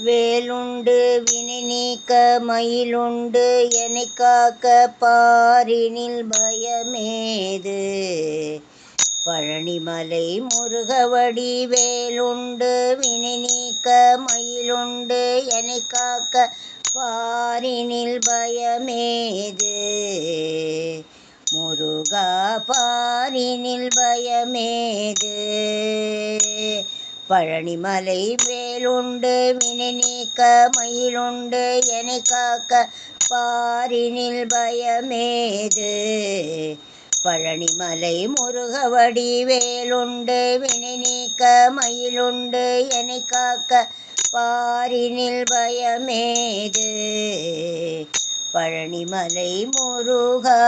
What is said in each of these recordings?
வேலுண்டு வினை நீக்க மயிலுண்டு எனைக் காக்க பாரினில் பயமேது. பழனிமலை முருகவடி வேலுண்டு வினை நீக்க மயிலுண்டு எனைக் காக்க பாரினில் பயமேது. முருகா பாரினில் பயமேது. பழனிமலை வேலுண்டு வினை நீக்க மயிலுண்டு எனைக் காக்க பாரினில் பயமேது. பழனிமலை முருகவடி வேலுண்டு வினை நீக்க மயிலுண்டு எனைக் காக்க பாரினில் பயமேது. பழனிமலை முருகா.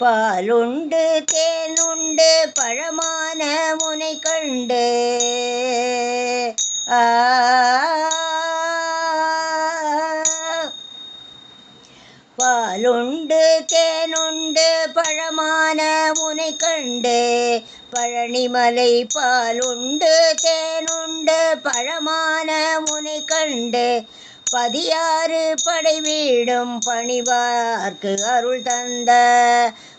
பாலுண்டு தேனுண்டு பழமான முனை கண்டு பாலுண்டு தேனுண்டு பழமான முனை கண்டு. பழனிமலை பாலுண்டு தேனுண்டு பழமான முனை கண்டு. பதியாறு படை வீடும் பணிவார்க்கு அருள் தந்த.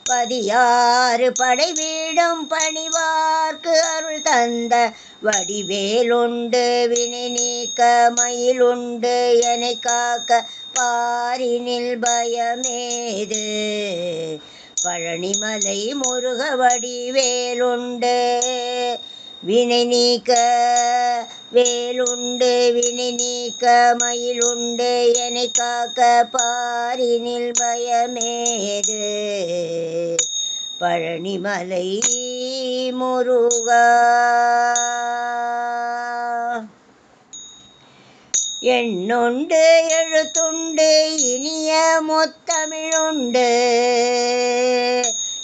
பதியாறு படை வீடும் பணிவார்க்கு அருள் தந்த. வடிவேலுண்டு வினை நீக்க மயிலுண்டு எனைக் காக்க பாரினில் பயமேது. பழனிமலை முருகவடி வேலுண்டு வினை நீக்க வேலுண்டு வினை நீக்க மயிலுண்டு எனைக் காக்க பாரினில் பயமேது. பழனிமலை முருகா. எண்ணுண்டு எழுத்துண்டு இனிய முத்தமிழுண்டு.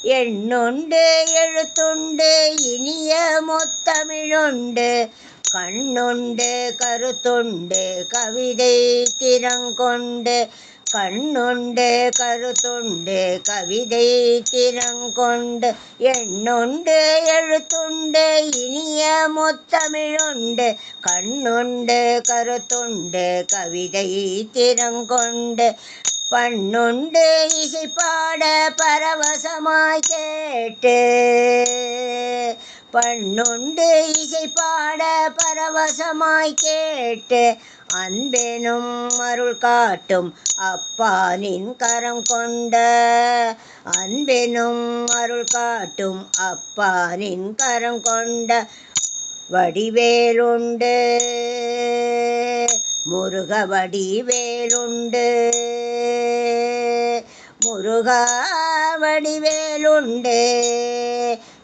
எண்ணுண்டு எழுத்துண்டு இனிய முத்தமிழுண்டு. கண்ணுண்டு கருத்துண்டு கவிதை திறங்கொண்டு. கண்ணுண்டு கருத்துண்டு கவிதை திறங்கொண்டு. எண்ணுண்டு எழுத்துண்டு இனிய முத்தமிழுண்டு. கண்ணுண்டு கருத்துண்டு கவிதை திறங்கொண்டு. பண்ணுண்டு இசைப்பாட பரவசமாய் கேட்டு. பண்ணுண்டு இசைப்பாட பரவசமாய் கேட்டு. அன்பெனும் அருள் காட்டும் அப்பானின் கரம் கொண்ட. அன்பெனும் அருள் காட்டும் அப்பானின் கரம் கொண்ட. வடிவேலுண்டு முருகவடி வேலுண்டு. முருகா வடிவேலுண்டு.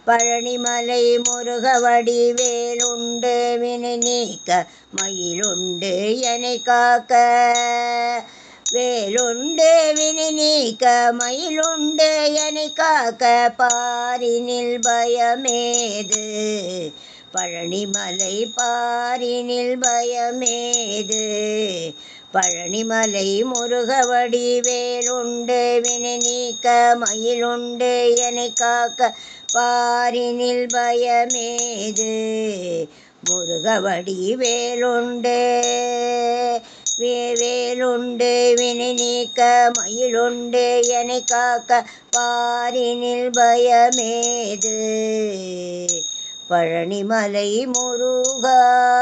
பழனிமலை முருகவடி வேலுண்டு வினை நீக்க மயிலுண்டு எனைக் காக்க. வேலுண்டு வினை நீக்க மயிலுண்டு எனைக் காக்க பாரினில் பயமேது. பழனிமலை பாரினில் பயமேது. பழனிமலை முருகவடி வேலுண்டு வினை நீக்க மயிலுண்டு எனைக் காக்க பாரினில் பயமேது. முருகவடி வேலுண்டு வேலுண்டு வினை நீக்க மயிலுண்டு எனைக் காக்க பாரினில் பயமேது. பழனிமலை முருகா.